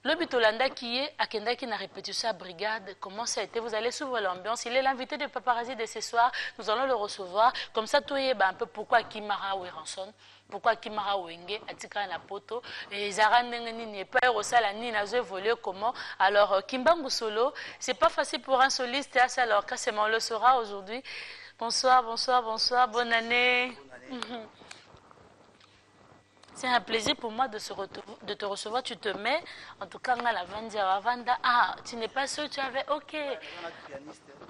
Le Bitolanda qui est à Kendaki na répétition à brigade, comment ça a été? Vous allez s'ouvrir l'ambiance. Il est l'invité de Paparazzi de ce soir. Nous allons le recevoir. Comme ça, tout est un peu pourquoi Kimara Weranson, pourquoi Kimara Wenge, Atika na poto, et Zara Nengeni, pas Rosala ni Nazo évolué comment. Alors, Kimbangu Solo, c'est pas facile pour un soliste, alors Kassema on le saura aujourd'hui. Bonsoir, bonsoir, bonsoir, bonne année. C'est un plaisir pour moi de te recevoir. Tu te mets, en tout cas, à la Vanda. Ah, tu n'es pas sûr, tu avais, ok.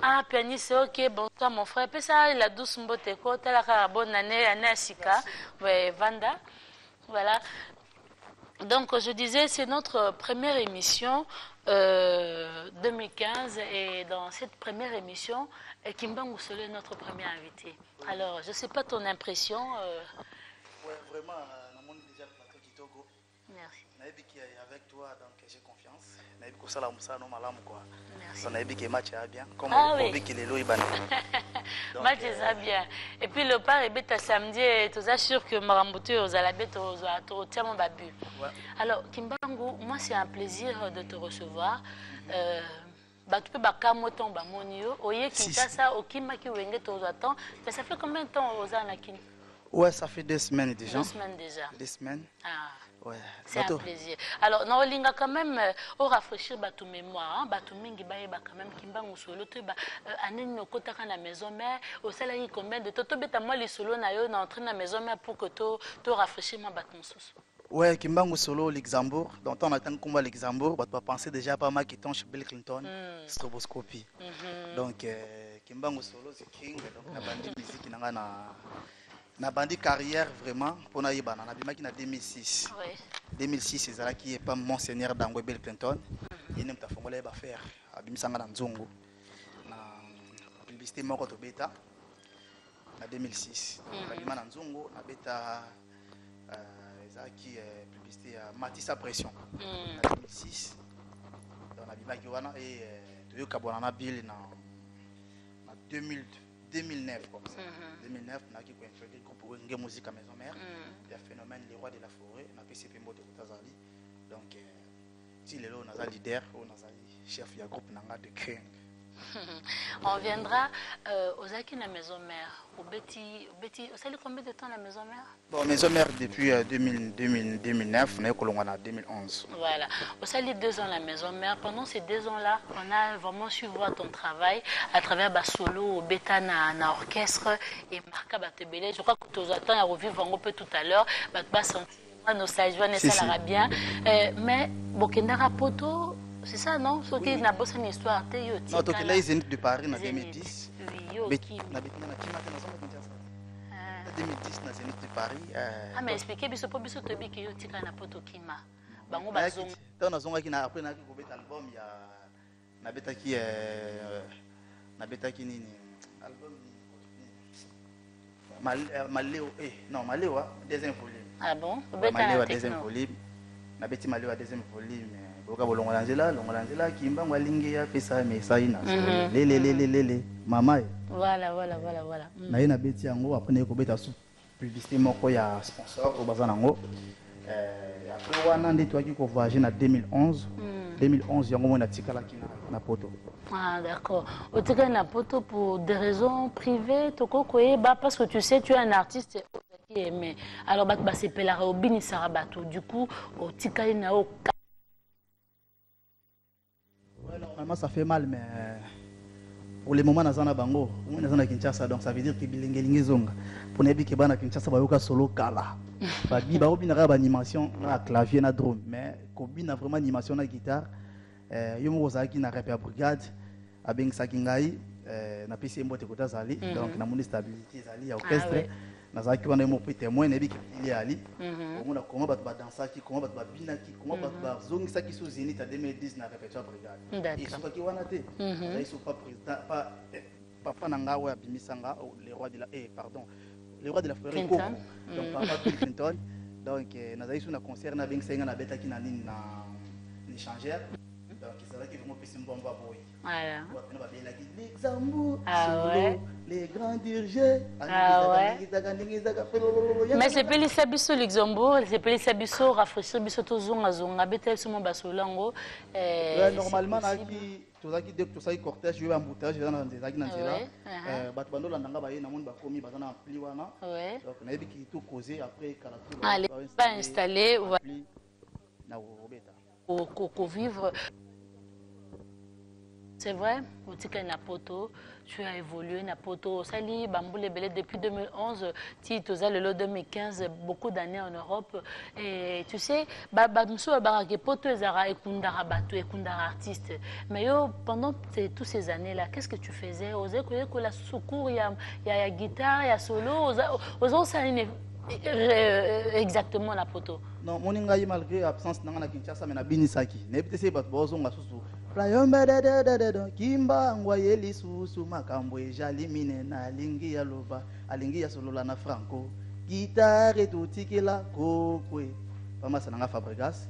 Ah, pianiste, ok. Bonsoir, mon frère. Puis ça, il a douce mboteko. T'as la bonne année, année Asika. Ouais, Vanda. Voilà. Donc, je disais, c'est notre première émission 2015. Et dans cette première émission, Kimbangu Solo est notre premier invité. Alors, je ne sais pas ton impression. Ouais, vraiment, on a déjà le plateau qui Togo. Merci. Avec toi, donc j'ai confiance. Merci. Merci. On a match bien. Comme ah oui. Match est bien. Et puis le part est samedi et tu es sûr que Marambutu aux alabet au tiens mon babu. Alors Kimbangu, moi c'est un plaisir de te recevoir. Tu peux bakamoton bamonio. Oye Kinshasa okimaki wenge tozaton. Mais ça fait combien de temps aux Anakin? Ouais, ça fait 2 semaines déjà. 2 semaines déjà. 2 semaines. Ah. Ouais. C'est un plaisir. Alors, nous allons quand même rafraîchir notre mémoire. Nous allons quand même Kimbangu Solo. Nous allons la maison mère. Au salaire, combien de temps? Moi, les solos, nous allons entrer dans la maison mère pour que tu rafraîchis mon bâton sous. Ouais, Kimbangu Solo, Luxembourg. Donc, on attend combat Luxembourg. Tu vas penser déjà pas mal qui tombe chez Bill Clinton. Stroboscopie. Donc, Kimbangu Solo, c'est King. Donc, la bande musique, na bandi carrière vraiment pour na yeba na bimaki na 2006. Oui. 2006 c'est ça qui est pas Monseigneur Dangwe Bill Clinton. Il n'aime pas fongola ba faire abimisanga na nzongo na publicité moko to beta na 2006. Abima na nzongo na beta ça qui est publicité à Matissa Pression na 2006. Donc na bimaki wana et to kabona na Bill na 2009 comme ça. 2009, on a qui introduit le groupe de musique à Maison Mère. Il y a phénomène Les Rois de la Forêt, on a PCP Moto Tazali. Donc, si les lots, on a leader, on a chef du groupe de King. On viendra aux acquis de la Maison Mère. Au Betty, vous savez combien de temps la Maison Mère? Bon, Maison Mère depuis 2009, on est en 2011. Voilà. Vous savez 2 ans la Maison Mère. Pendant ces 2 ans-là, on a vraiment su voir ton travail à travers solo, bêta na orchestre et Marca Batebele. Je crois que tu attends à revivre un peu tout à l'heure. Nostalgie, ça l'ara bien. Mais Bokendara Poto. C'est ça, non? Ce qui n'a pas une histoire. Non, donc là, ils étaient de Paris en 2010. Oui, 2010, dans Zénith de Paris. Ah, mais expliquez, biso po biso tobi ki yo tika na poto kima. Bango bazonga. bazonga. Tant na zonga ki na après na ki ko beta album ya na beta ki nini? Album Maléo non Maléo deuxième volume. Ah bon? Maléo deuxième volume. Na beti Maléo deuxième volume. Boka bolongola nzela Kimbangu alingi ya pesa message na lele mama. Voilà. Na yena beti yango après na ko beta sous publicité moko ya sponsor au bazana ngo. Après wana ndi toaki ko voyager na 2011. 2011 yango mona tikala ki na poto. Ah d'accord. Au tika na poto pour des raisons privées toko koyeba parce que tu sais tu es un artiste qui aimé. Alors ba se pelare au bini sarabato. Du coup au tika na o. Ouais, normalement ça fait mal mais pour les moments nazana bango, on nazana Kinshasa donc ça veut dire que bilingelingi zonga. Pour nebi ke bana Kinshasa ba yoka solo kala. Ba bi ba obina ba animation na clavier na drum mais ko bina vraiment animation na guitare yo mo zaki na rap ya brigade abeng sakingai na pisi mbote kota zali donc na moni stabilité zali ya orchestre na zaki wana mo témoin nebi ke ili ali on a comment ba danser qui comment ba bina qui comment ba zongi saki sous Zénith en 2010 na répertoire brigade et so ki wana te ils sont pas président pas papa nanga wa bimisanga les rois de la pardon les rois de la forêt donc papa Bill Clinton donc nazali sur na concert na beng senga na beta ki na nini na l'échangeur donc ezala ki vraiment pesi mbomba boy voilà wapena babela ki Luxembourg ah ouais les grands dirigés ah ouais mais c'est pas les sabiso Luxembourg c'est pas les sabiso rafraîchir biso to zonga zonga beta so mo basolango normalement naki tozaki dès que tozaki cortège yo embouteillage dans nzaki na nzela bato bando landanga baye na monde bakomi bazana ampli wana donc na yebi ki tout causer après kala tout allez pas installer na robeta au vivre. C'est vrai, na poto, tu as évolué na poto. Sali Bamboule Belé depuis 2011, Titoza le 2015, beaucoup d'années en Europe. Et tu sais, Babamsou Barake poto ezara ekundara batu ekundara artiste. Mais yo pendant toutes ces années-là, qu'est-ce que tu faisais? Osé que la secours, il y a guitare, il y a solo, osé ça exactement la poto. Non, mon ingaï malgré l'absence de la Kinshasa, mais na binisaki. N'ébite c'est pas bozo ngasusu. Playomba da kimba ngwayeli susu makambwe jalimine na lingi ya loba alingi ya solola na franco guitare tutikela kokwe pama sananga Fabregas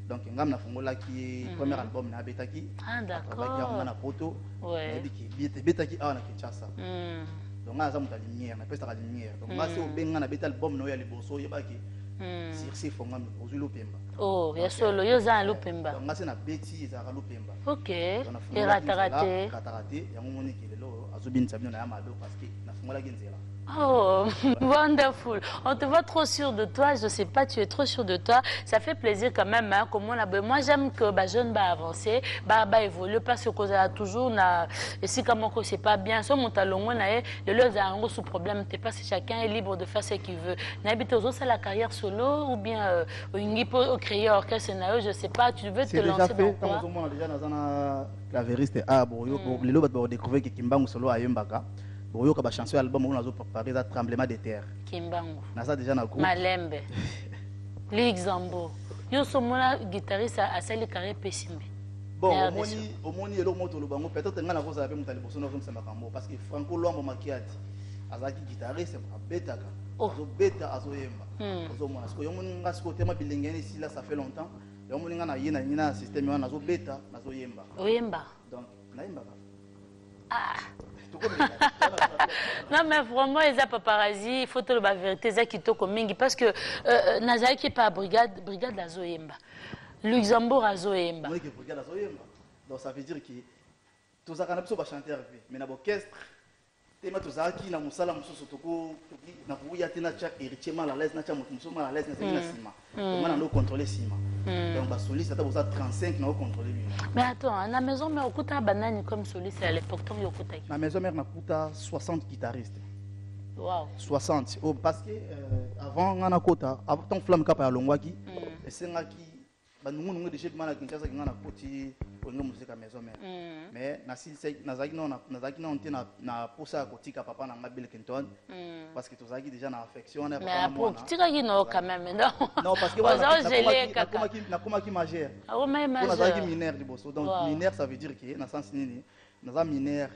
donc ngam na fongola ki premier album na betaki ah d'accord na poto ouais betaki awa na Kinshasa donc ngaza muta lumière na pesa la lumière donc ngasi obenga na beta album no ya liboso yebaki si fonga ozwi lopemba oh ya solo yo za lopemba donc ngasi na beti za lopemba ok et ratarate yango moni kelelo azobinisa bino na ya mado parce que na fongola nzela. Oh, wonderful. On te voit trop sûr de toi, je sais pas, tu es trop sûr de toi. Ça fait plaisir quand même, hein, comme on a... Moi, j'aime que bah, jeune va avancer, bah évoluer, parce que cause a toujours, et si comme on c'est pas bien, soit mon talon, le leur a un gros sous-problème, t'es pas si chacun est libre de faire ce qu'il veut. N'habite aux autres, c'est la carrière solo, ou bien au créer orchestre scénario, je sais pas, tu veux te lancer dans quoi? On a déjà dans la vérité, ah bon, les lots vont découvrir que Kimbangu solo a Yembaka. Boyo ka ba chanson album on a préparé ça tremblement de terre Kimbangu na ça déjà na groupe Malembe Luxembourg yo somona guitariste a sali carré pessimé bon omoni elo moto lo bango peut-être ngana ko za pe mutali bosono comme ça makambo parce que Franco Lombo Makiati azaki guitariste abetaka azo beta azo yemba azo mona parce que yo moni ngasi ko tema bilengeni si là ça fait longtemps yo moni ngana yina nyina système wana azo beta azo yemba oyemba donc na yemba ah non mais vraiment les paparazzi il faut te le la vérité ça qui toko mingi parce que Nazari qui est pas brigade la Zoyemba Luxembourg à Zoyemba brigade la Zoyemba donc ça veut dire que tous ça canapé sur chanteur mais na orchestre tema tous ça qui na musala mususu toko na kuya tena cha héritier mal à l'aise na cha mususu mal à l'aise na sima donc on a contrôler sima donc ba soliste ça ça 35 na contrôler lui mais attends à la maison mais okuta banani comme soliste à l'époque tant yokuta na maison mère na kuta 60 guitaristes wow 60 oh parce que avant ngana kota avant ton flamme kapa ya longwaki esengaki banungu déjà de mana Kinshasa ngana koti onga musique à maison mère mais na silse nazaki non na posa kotika papa na ngabel Kenton parce que tozaki déjà na affection na papa mais tika kino quand même non parce que na koma ki majeur ah mais majeur nazaki mineur du bosso donc mineur ça veut dire que na sens nini naza mineur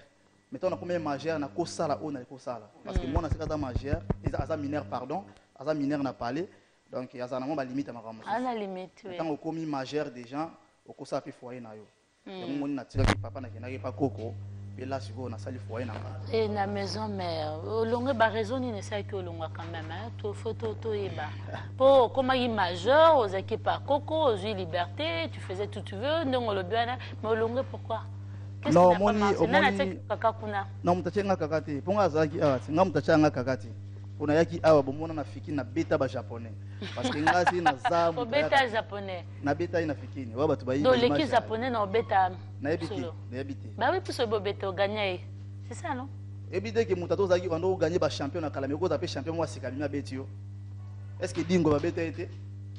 mettons na comme majeur na ko sala on na ko sala parce que moi na sekata majeur eza mineur pardon eza mineur na parler donc il y a ça na limite makambo à la limite oui tant au commis majeur des gens au ko sa fi foyer na yo donc mon na tira ki papa na kenaki pa koko et là si vous na sali foyer na et na maison mère longue ba raison ni ne sai que longue quand même hein to photo to eba po comme il majeur aux équipes pa koko aux liberté tu faisais tout tu veux non le bien mais longue pourquoi qu'est-ce non que moni kaka kuna non mutachenga kakati ponga zaki singa mutachanga kakati on a yaki awa bomona na fiki na beta ba japonais parce que ngasi na zamu beta japonais na beta ina fikini wa batu bayi do leki japonais na beta na ebité bah oui pour ce beta gagner c'est ça non ebité que mutato zaki bando gagner ba champion na kalame ko taper champion moi c'est kalima betio est-ce que dingo ba beta été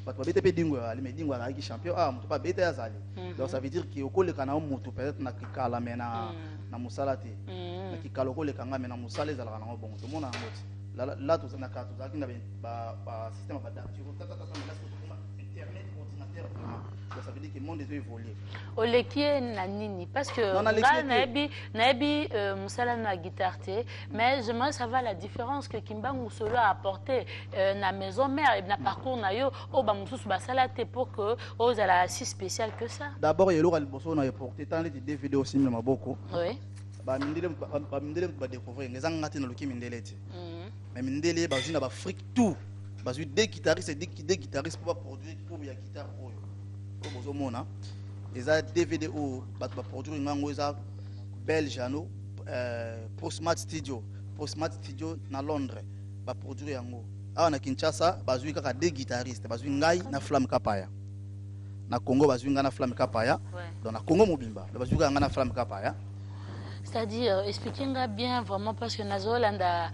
batu ba beta pe dingo ali mais dingo ala ki champion ah mutu pa beta ya zali donc ça veut dire que okole kana mutu peut-être na kalame na musalati na kikalo kole kanga na musale zala kana bon tout monde en mode là tout ça na carte tout ça qui na ba système ba date tu tata ça mais là c'est internet ordinateur ça ça veut dire que le monde est évolué. Oleki na nini parce que Non, naebi musala na guitare te, mais j'aimerais savoir la différence que Kimbangu Solo a apporté na maison mère et na parcours na yo o ba mususu basala te pour que aux ala si spécial que ça. D'abord il y a le bosso na apporté tant de vidéos aussi mais maboko. Oui. Ba mindele ba découvrir ngeza ngati na loki mindele te. Mais mindele ba jina ba fric tout. Ba ju deux guitaristes pour produire tout ya guitare oyo. Ko bozo mona. Eza DVD ou ba produire ngango eza Belgiano Postmat Studio na Londres ba produire yango. Awa na Kinshasa ba ju kaka deux guitaristes, ba ju ngai na Flamme Kapaya. Na Congo ba ju ngai na Flamme Kapaya. Donc na Congo mobimba, ba ju ngai na Flamme Kapaya. C'est-à-dire, expliquez-moi bien vraiment parce que Nazolanda,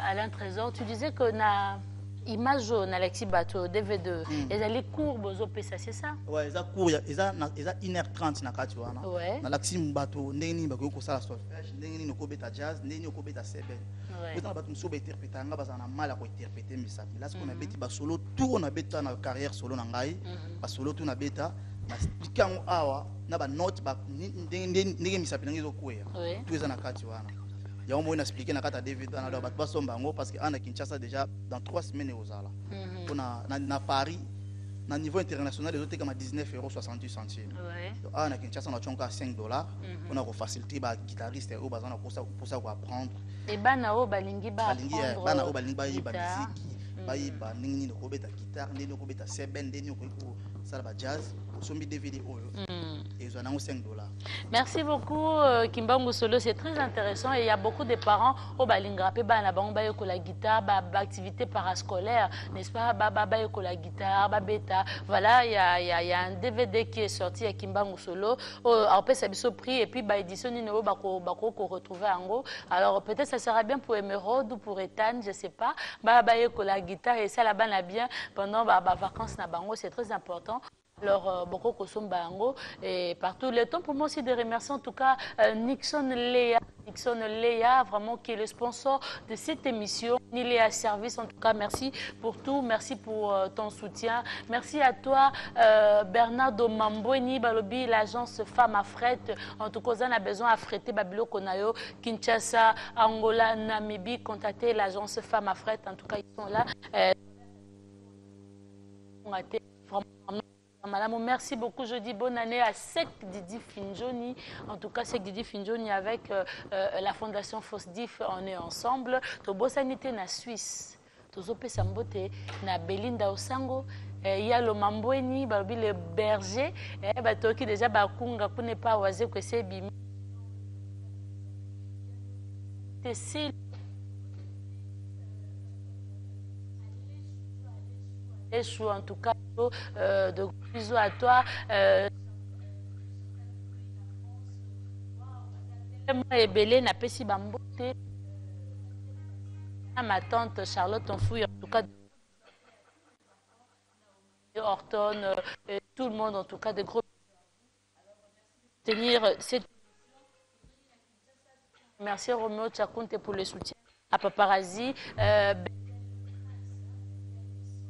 Alain Trésor, tu disais que na image na Alexis Bato DVD, et les courbes aux OP, ça c'est ça? Ouais, ils ont cours, ils ont 1h30 na kati wana. Ouais. Na Alexis Bato, ndeni ba ko sala solfège, ndeni no ko beta jazz, ndeni no ko beta seben. Ouais. Quand on a battu so interpréter nga bazana mal à interpréter mais ça. Là ce qu'on a beti ba solo, tout on a beta na carrière solo na ngai, ba solo tout na beta. Na spikango awa na ba note ba ndenge misapi nangizo kwea tout ça na kati wana ya on expliquer na kata David na ba ba somba ngo parce que ana Kinshasa déjà dans 3 semaines ozala na Paris na niveau international les autres comme 19,68 €. Donc ana Kinshasa na chonka $5 on a faciliter ba guitariste au bazana pour ça pour apprendre et bana o balingi ba apprendre bana o balingi ba musique ba nini ko beta guitare nini ko beta seben nini ko sala ba jazz sombi DVD oyo et ils ont $5. Merci beaucoup Kimbangu Solo, c'est très intéressant et il y a beaucoup de parents au balingrape bana bango ba yoko la guitare ba activité parascolaire, n'est-ce pas, ba yoko la guitare ba beta. Voilà, il y a un DVD qui est sorti à Kimbangu Solo en fait ça biso prix et puis ba édition ni no ba ko retrouver en gros. Alors peut-être ça sera bien pour Emeraude ou pour Ethan, je sais pas. Ba yoko la guitare et ça la bana bien pendant ba vacances na bango, c'est très important. Alors, beaucoup de bango et partout le temps pour moi aussi de remercier en tout cas Nixon Léa, vraiment qui est le sponsor de cette émission. Léa Service, en tout cas, merci pour tout, merci pour ton soutien. Merci à toi, Bernardo Mambweni, Balobi, l'agence Femme à Fret. En tout cas, on a besoin à fretter Babilo Konayo, Kinshasa, Angola, Namibie. Contactez l'agence Femme à Fret. En tout cas, ils sont là. Merci beaucoup. Je dis bonne année à Sek Didi Finjoni. En tout cas, Sek Didi Finjoni avec la fondation Fosdif, on est ensemble. Tobo sanité na Suisse. Tozope Sambote na Belinda Osango. Il y a le Mambweni, le berger. Qui déjà bakunga pour ne pas oser que c'est bimi. En tout cas, de gros bisous à toi. Et Belé n'a pas si bamboté. Ma tante Charlotte en fouille, en tout cas. Horton, tout le monde, en tout cas, de gros. Tenir cette. Merci Roméo Tchakounte pour le soutien à Paparazzi.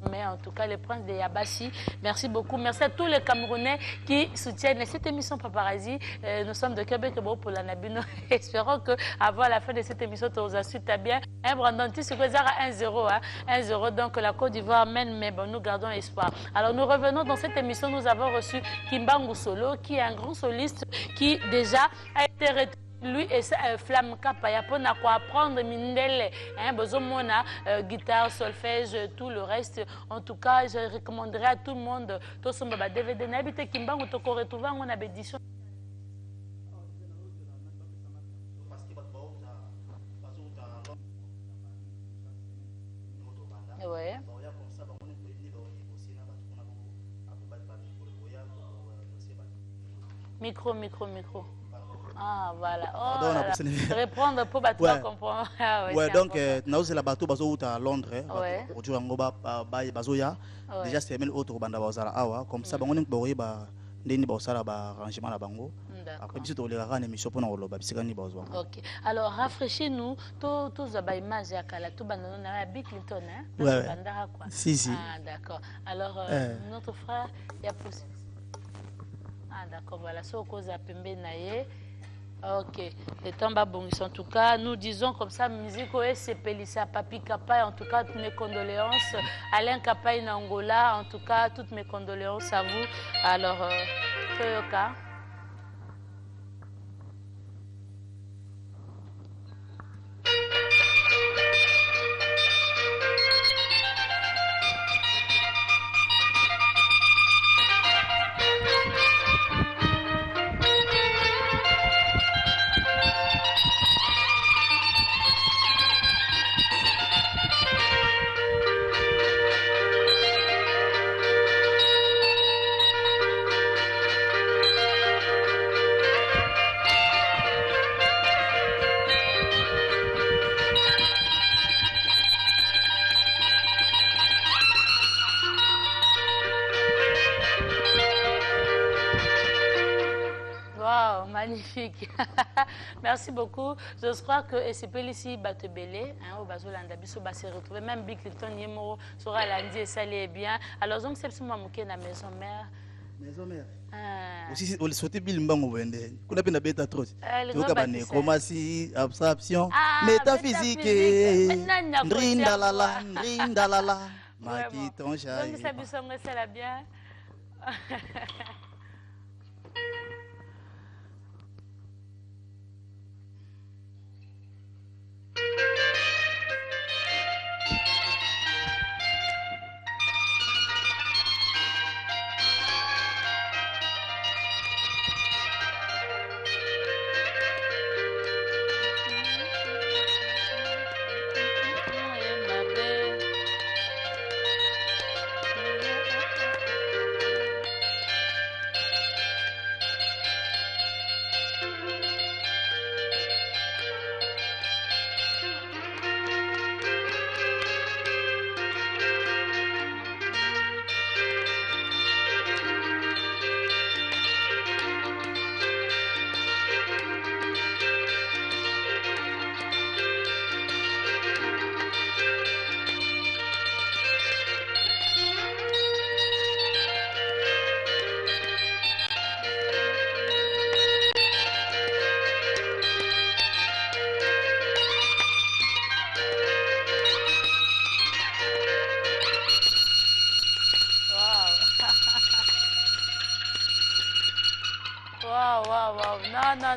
Mais en tout cas, le prince de Yabassi, merci beaucoup. Merci à tous les Camerounais qui soutiennent cette émission Paparazzi. Nous sommes de Québec pour la Nabino. Espérons qu'avant la fin de cette émission, tu as su bien. Brandon, tu sais que c'est à 1-0. 1-0, donc la Côte d'Ivoire mène, mais bon, nous gardons espoir. Alors, nous revenons dans cette émission. Nous avons reçu Kimbangu Solo, qui est un grand soliste qui déjà a été retraité. Lui et Flamme Kapaya pour apprendre mindele, bezomona guitare, solfège, tout le reste. En tout cas, je recommanderais à tout le monde tout son baba DVD n'habite Kimbangu to retrouver en édition. Ouais. Micro. Ah, voilà. Oh, voilà. Répondre pour battre comprendre. Ouais, donc, nous sommes là-bas, à Londres. Déjà, c'est même autre banda bazala awa. Comme ça, on est arrangement la bango. après biso tolekaka na émission mpona koloba bisika nini bazwa. Ok. Alors, rafraîchis-nous. Tous les images à Kala, tout banana na Bill Clinton, hein? Ouais. Quoi. Si. Ah, d'accord. Alors, notre frère, il y a possible. Ah, d'accord. Voilà. C'est au cause à Pembe Naye. Ok. Les temps babongis. En tout cas, nous disons comme ça, musique c'est Pelissa, Papi Kapa. En tout cas, toutes mes condoléances. Alain Kapa in Angola. En tout cas, toutes mes condoléances à vous. Alors, Toyoka. Magnifique. Merci beaucoup. Je crois que SCP ici Batebele, au Bazolanda Biso va se retrouver. Même Bill Clinton Yemo sera lundi et ça l'est bien. Alors donc c'est absolument manqué la maison mère. Maison mère. Aussi on sauter Bill Mbango vende. Kuna pena beta trop. Tu vas ne commencer abstraction métaphysique. Ndrindalala, ndrindalala. Maki ton chat. Donc ça Biso c'est la bien.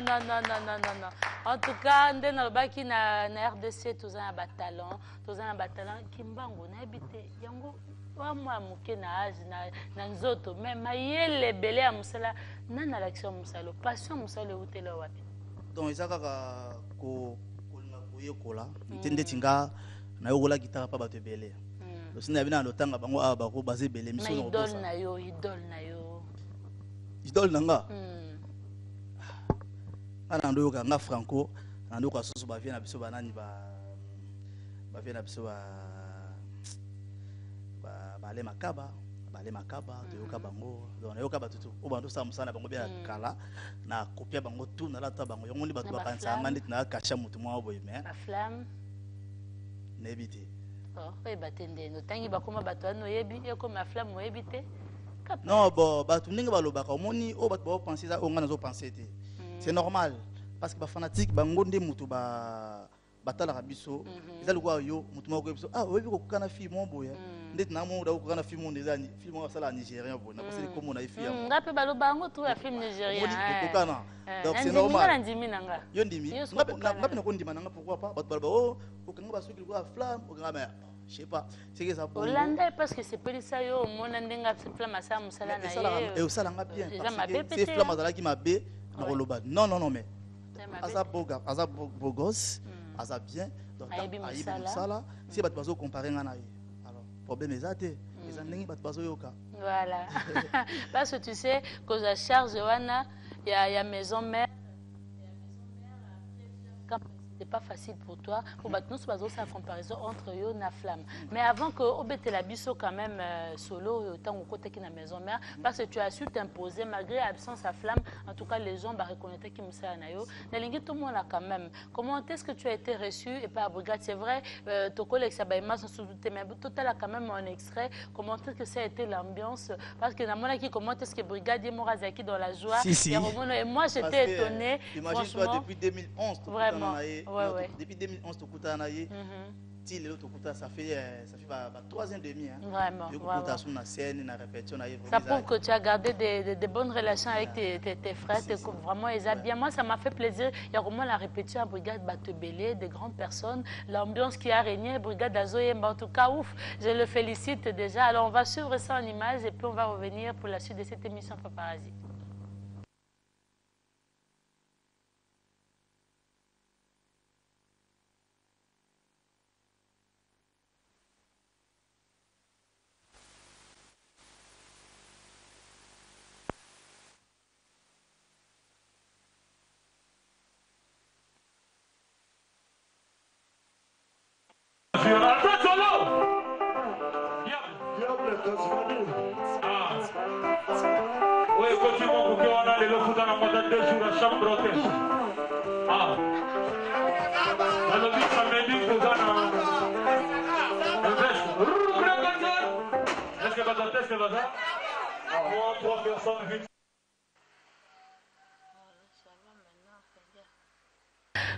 Non. En tout cas, nous avons na RDC, tous un bataillon, Kimbango, na habité, yango, wa moi muke na âge na nzoto, même mayele belé à musala, na l'action musalo, passion musalo utela wapi. Donc ça ko kola, ntende tinga na yola guitare pa bato belé. Le sina bina lotanga bango a bako basé belé mission no idole na yo. Idole nanga. Ana ndo yoka nga franco ando ka soso ba vient na biso banani ba vient na biso ba le makaba to yoka bango donc yoka batutu o bando sa musana bango bia kala na kopia bango tout na lata bango yongo li batu ba kansa ngandi na kasha mutu mwa boy mais la flamme nebité oh e batende no tangi bakoma batu ano yebi e comme la flamme mo yebité non bon batu ninga balobaka omoni o batu ba penser ça o ngana zo penser té. C'est normal parce que les fanatiques bango nde mutu batala kabiso ezali kwa yo mutu moko biso oyebi kokana film mo boya ndeti na mo da kokana film mo ndeza film mo sala nigérien bona parce que comme na film ngape baloba bango tout ya film nigérien kokana donc c'est normal yo ndimi ngape na kondima nanga pourquoi pas batu baloba kokanga basuki kwa flamme kokanga mais je sais pas c'est que ça pour Hollande parce que c'est pas ça yo mona ndenga flamme ça musala na ye et ça langa bien parce que c'est flamme azala ki mabe non mais Asa beau gosse, Asa bien, donc ça si bat bazo comparer ngana alors problème exacté les années bat bazo yoka voilà parce que tu sais que la charge wana il y a maison mère c'était pas facile pour toi. Pour battre nous, c'est la comparaison entre eux et la flamme. Mais avant que Obete la biso quand même solo, autant au côté qui na maison mère, parce que tu as su t'imposer malgré l'absence à flamme. En tout cas, les gens reconnaître qui me sert nayo. Nalingi tout le monde là quand même. Comment est-ce que tu as été reçu et pas à brigade? C'est vrai, ton collègue Sabaïma sans sous doute, mais total a quand même un extrait. Comment est-ce que ça a été l'ambiance? Parce que dans qui comment est-ce que brigade est Morazaki dans la joie. Si. Et moi j'étais étonnée. Imagine-toi depuis 2011, vraiment. Depuis 2011, ça fait 3 ans et demi. Vraiment. Ça prouve que tu as gardé des bonnes relations avec tes frères. Vraiment, bien. Moi, ça m'a fait plaisir. Il y a vraiment la répétition à Brigade Batebélé, des grandes personnes, l'ambiance qui a régné, Brigade Azoyemba. En tout cas, ouf, je le félicite déjà. Alors, on va suivre ça en images et puis on va revenir pour la suite de cette émission Paparazzi.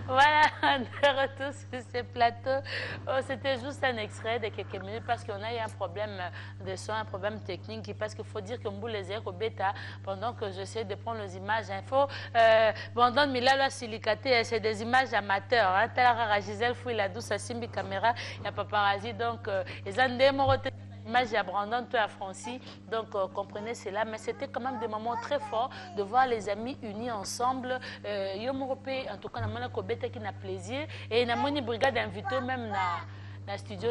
Voilà, de retour sur ce plateau. Oh, c'était juste un extrait de quelques minutes parce qu'on a eu un problème de son, un problème technique. Parce qu'il faut dire que Mboulezé au bêta, pendant que j'essaie de prendre les images info, pendant Milalo Silicaté, c'est des images amateurs. Hein. Talara Gisèle Fouille, la douce à Simbi Caméra, il y a Paparazzi. Donc, ils ont des image à Brandon, toi à Francis, donc comprenez cela, mais c'était quand même des moments très forts de voir les amis unis ensemble. Yomorope, en tout cas, on a Kobete qui n'a plaisir et on a une brigade invitée même dans le studio.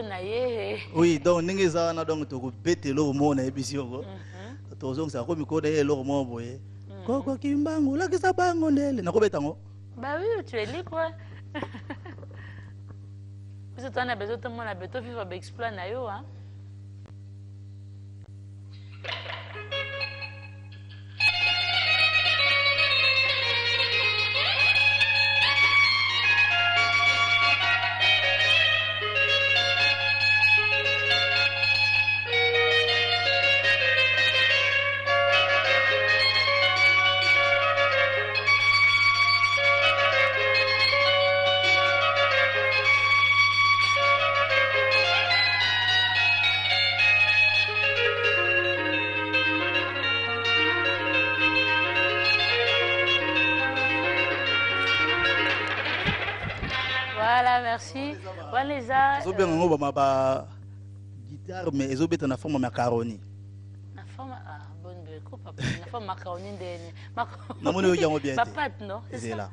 Oui, donc nous avons donc Kobete le mot na émission. Tozong ça comme ko de le mot boye. Koko kimbangu la kisa bango ndele na Kobete ngo. Bah oui, tu es libre quoi. Parce que tu as besoin de mon abeto vivre exploit na yo hein. Voilà, merci. Voilà, ils ont bien ma guitare, mais ils ont bien en forme de macaroni. La forme, bonne béco, papa. La forme macaroni de. Non, mais il y a bien. Papa, non? C'est là.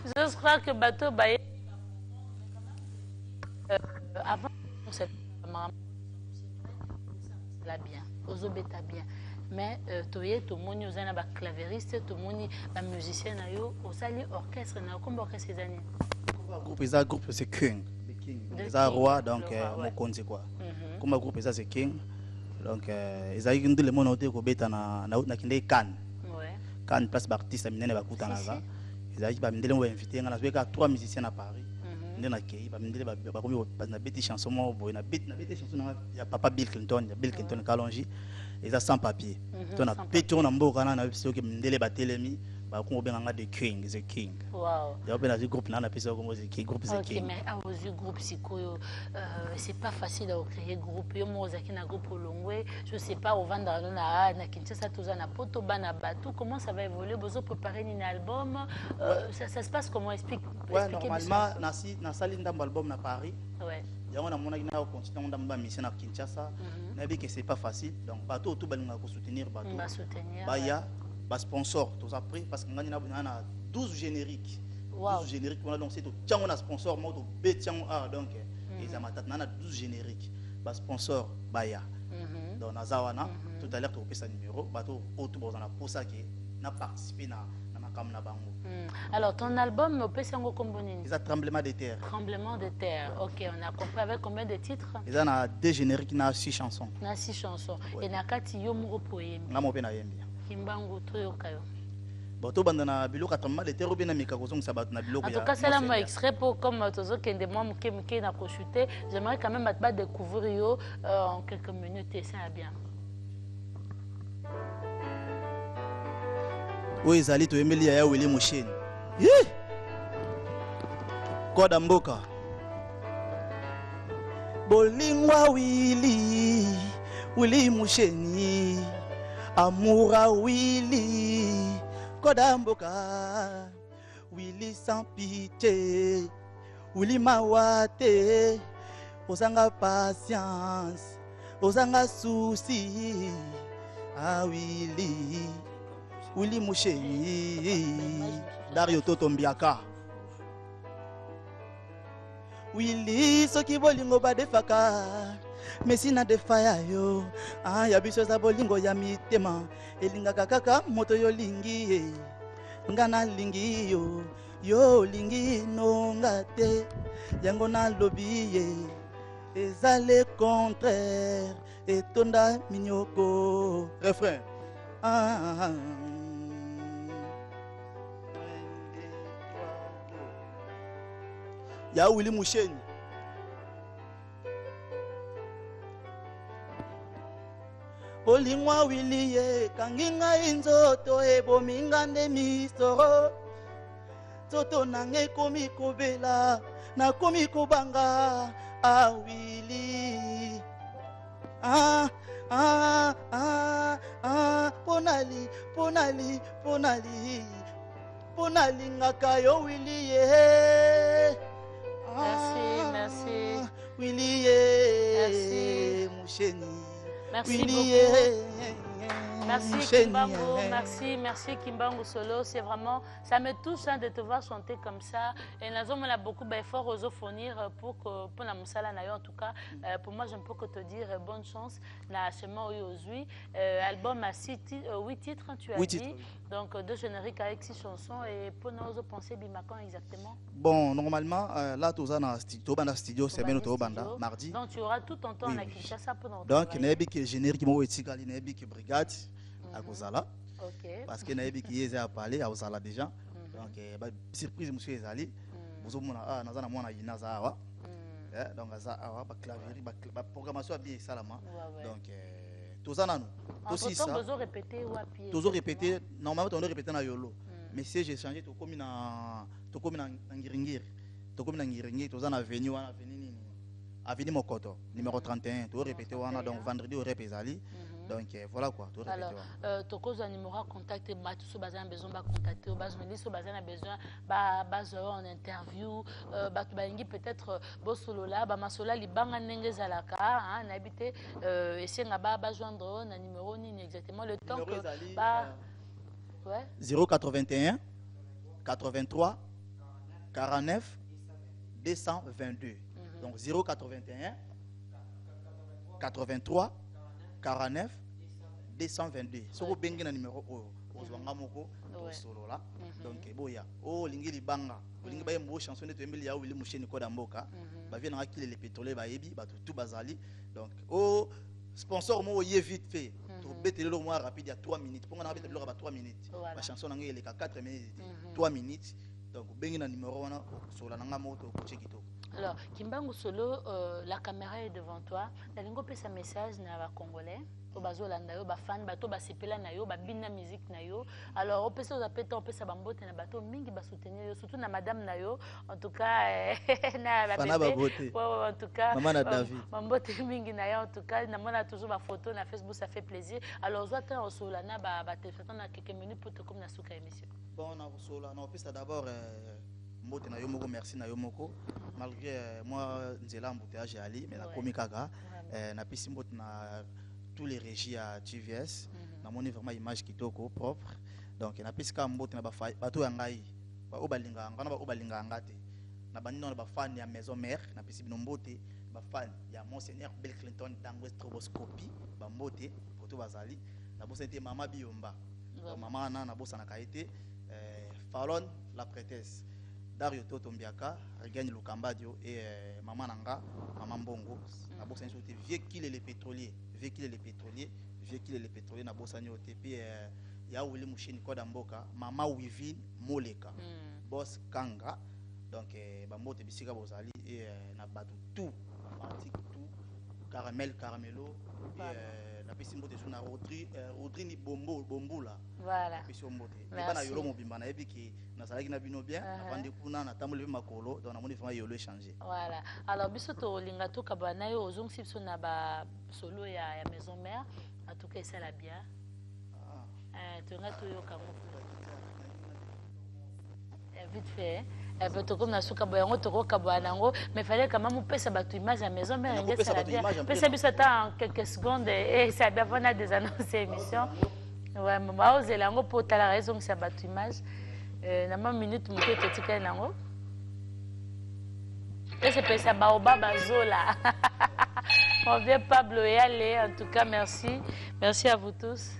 Je crois que bateau baye avant cette là bien, aux bêta bien. Mais toye tout monde nous a ba clavériste, tout monde ba musicien na yo, au sali orchestre na comme orchestre ces années. Groupe c'est King. Les roi donc mon compte c'est quoi. Comme groupe ça c'est King. Donc ils a eu une le monde au bêta na kinde Cannes. Ouais. Cannes place d'artiste minene ba kuta na za. Ils a eu ba mindele on invité ngana zo ka 3 musiciens à Paris. Ndena kei ba mindele ba komi na bêti chanson mo boy na bêti chanson na ya papa Bill Clinton, ya Bill Clinton Kalonji. Ils a sans papier. On a pété on a mboka na biso ke mindele ba telemi ba ko benga the king, the king. Wow. Ya ben az groupe na pesa ko the king, groupe the Ok, king. mais à vos yeux, groupe Sikoyo, c'est pas facile de créer groupe. Yo mozaki na groupe Olongwe, je sais pas au Vanda na Kinshasa toza na poto bana batu, comment ça va évoluer? Vous avez préparé un album, ça se passe comment? Explique. Ouais, normalement na sali ndambo album na Paris. Ouais. Yango na mona ina continuer ndamba mission na Kinshasa. Na bi que c'est pas facile. Donc bateau tout balinga ko soutenir bateau. Ba soutenir. Ba ya ba sponsor tous après parce que ngani na 12 génériques. Wow. 12 génériques on a donc c'est tout tiango na sponsor moto be tiango donc ils a matat na 12 génériques. Ba sponsor ba ya. Donc na zawana tout à l'heure tu pesa numéro bateau auto bozana pour ça que na participer na makam na bango. Alors ton album pesa ngo kombonini? Ils a tremblement de terre. Tremblement de terre. OK, on a compris avec combien de titres? Ils en a 2 génériques na 6 chansons. Na 6 chansons. Et na kati yo moko poyembi. Ngamo pe na yembi. Kimbangu to yokayo. Bato bandana biloko tremblement de terre obena mika kozong sabat na biloko ya. En tout cas, c'est là moi extrait pour comme tozo kende moi mke na ko shooter. J'aimerais quand même pas découvrir yo en quelques minutes et ça bien. Oui, Zali to Emily ya Willy Musheni. Koda mboka. Bolingwa Willy Musheni. Amoura Willy. Koda mboka. Willy sans pitié. Willy mawate. Osanga patience. Osanga souci. Ah Willy Musheni. Dario Totombiaka. Willy soki bolingo badefaka. Mesi na defaya yo. Ya biso za bolingo ya mitema. Elingaka kaka moto yo lingi. Ngana lingi yo. Yo lingi no ngate. Yango na lobby ye. Ezale contraire. Etonda minyoko. Refrain. Ya Willy Musheni. Bolingwa Willy ye kanginga inzoto ebominga nde misoro. Zoto nange komi kobela na komi kobanga Willy. Ponali ngakayo Willy ye. Merci. Willy ye. Musheni. Merci Willy beaucoup. Merci Kimbangu, merci Kimbangu Solo, c'est vraiment, ça me touche de te voir chanter comme ça. Et nous avons beaucoup d'efforts aux fournir pour la Moussala Nayo en tout cas. Pour moi, je ne peux que te dire bonne chance. Na chemin aujourd'hui, album à 8 titres, tu as dit. Donc 2 génériques avec 6 chansons. Et pour nous penser Bimakan exactement. Bon, normalement, là, tu es dans le studio, c'est bien au Banda, mardi. Donc tu auras tout ton temps à Kinshasa pendant. Donc, il y a des génériques qui sont des brigades. À Kozala. Parce que Naïbi qui est à parler à Ozala déjà. Donc, surprise, monsieur Ezali. Vous avez dit que donc, la programmation est bien salama. Donc, tout ça, nous. Toujours répété. Normalement, on doit répéter dans Yolo. Mais si j'ai changé, tout comme dans Ngiringir. Tout comme dans Ngiringir, tout ça, avenue Mokoto, numéro 31. Tout répété, donc vendredi au Rep Ezali. Donc voilà quoi. Alors, Tokozo numéro contacté, tout ce bazar besoin de contacter, ce bazar a besoin en interview, peut-être bosolo là, masola libanga nenge zalaka, hein, habité essayer de joindre un numéro ni exactement le temps que ouais 081 83 49 222. Donc 081 83 49 222. Si vous avez un numéro, vous avez solo là. Donc, boya. Oh, lingi libanga. Lingi ba yembo chanson de Emily ya Willy Musheni Koda Mboka. Ba vient na kile les pétroliers ba yebi ba tout bazali. Donc, oh sponsor mo yé vite fait. To bete le mo rapide ya 3 minutes. Pour na bete le ba 3 minutes. La chanson nanga ele ka 4 minutes. 3 minutes. Donc, bengi na numéro wana solo nanga moto ko chekito. Alors, Kimbangu Solo, la caméra est devant toi. La lingo peut sa message na ba congolais. po bazolanda yo bafani bato basepela na yo babina musique na yo alors opesa ozapeta opesa bambote na bato mingi basoutenir yo surtout na madame na yo en tout cas na babébé en tout cas maman na David bambote mingi na yo en tout cas namona toujours bafoto na Facebook ça fait plaisir alors ozwa te osola na batéléphone na quelques minutes pour te comme na suka émission bon na osola na opesa d'abord mbote na yo moko merci na yo moko malgré moi nzela embouteillage ali mais na komi kaka na pisi mbote na tous les régies à TVS na moni vraiment image kitoko propre donc na pisi ka mbote na bato ya ngai ba obalinga ngana ba obalinga ngate na bandi na ba fan ya maison mère na pisi bino mbote ba fan ya monseigneur Bill Clinton dans stroboscopie ba mbote poto bazali na bosete mama biomba mama na bosa na kaité Falon la prêtresse Dario Toto Mbiaka regagne Lukambadio et maman nanga maman Mbongo na bosa ni sote vieux qu'il les pétroliers vieux qu'il les pétroliers na bosa ni ote puis ya wuli mushini koda mboka mama Wivin Moleka boss Kanga donc bambote bisika bozali et na batu tout parti tout caramel caramelo et na pesi mbote suna Rodri ni bombula voilà pesi mbote bana yolo mobimba na ebiki na salaki na bino bien avandi kuna na tamole makolo donc na moni vraiment yolo échanger voilà alors biso to linga to kabana yo ozong sipso na ba solo ya maison mère en tout cas ça la bien tu nga to yo kango vite fait peut comme na suka boyango to kabana mais fallait quand même pesa batu image à maison mère ngi ça la bien pesa biso ta en quelques secondes et ça bien on a des annonces émission ouais maman ozela ngo pour la raison que ça batu image na ma minute moto totika nango et c'est pesa baoba bazola on vient Pablo y aller en tout cas merci à vous tous.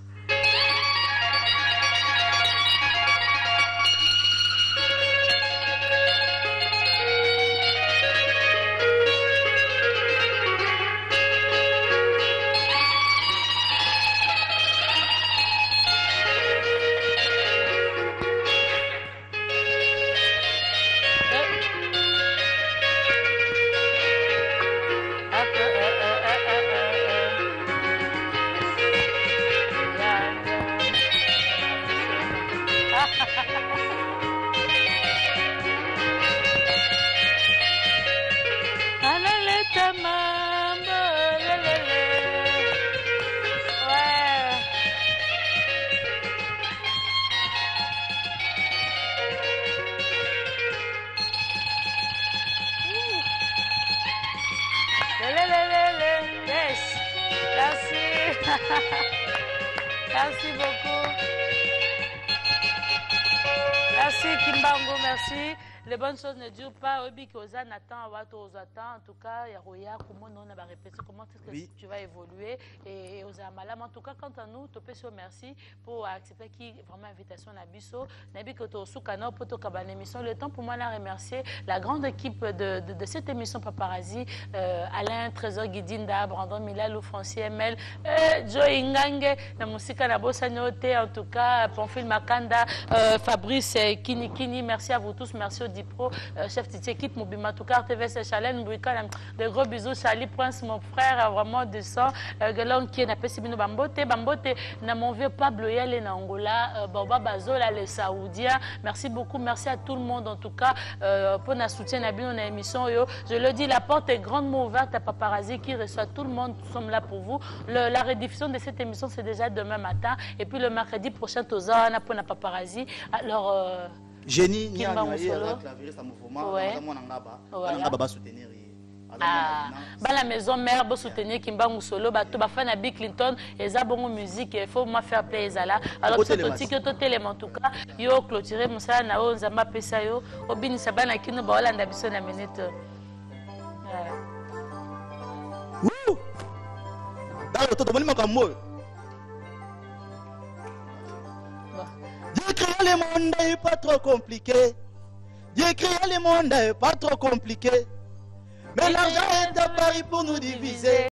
Merci beaucoup. Merci Kimbango, merci. Les bonnes choses ne durent pas. Obi Koza Nathan Wato Ozatan. En tout cas, Yaroya, comment on a répété, comment est-ce que tu vas évoluer et Ozamalam. En tout cas, quant à nous, Topesio, merci pour accepter qui vraiment invitation à Bisso. Nabi Koto Soukano, Poto Kabane émission. Le temps pour moi de remercier la grande équipe de cette émission Paparazzi. Alain, Trésor Guidinda, Brandon Milalou, Francis ML, Joe Ingange, la musique na Bossanyote, en tout cas, Ponfil Makanda, Fabrice Kini. Merci à vous tous. Merci au Dipro, chef de équipe, Mobima Toukar, TVS Chalen, Bouika, de gros bisous, Charlie Prince, mon frère, vraiment de sang, Galon qui est na Pesibino Bambote, na mon vieux Pablo Yale na Angola, Baba Bazola, les Saoudiens. Merci beaucoup, merci à tout le monde en tout cas pour notre soutien à notre émission. Je le dis, la porte est grandement ouverte à Paparazzi qui reçoit tout le monde, nous sommes là pour vous. La rediffusion de cette émission, c'est déjà demain matin. Et puis le mercredi prochain, Tozana pour Paparazzi. Alors, Génie, ni à clavier, ça mouvement, on va soutenir. La maison mère pour soutenir Kimba Moussolo, bah tout bah fan à Bill Clinton, et ça bon musique, il faut moi faire plaisir là. Alors c'est tout ticket tout élément en tout cas, yo clôturer Moussa na o nzamba pesa yo, obini sabana kino ba Hollande biso na minute. Wouh! Dans tout le monde comme Dieu créa le monde n'est pas trop compliqué. Dieu créa le monde n'est pas trop compliqué. Mais l'argent est apparu pour nous diviser.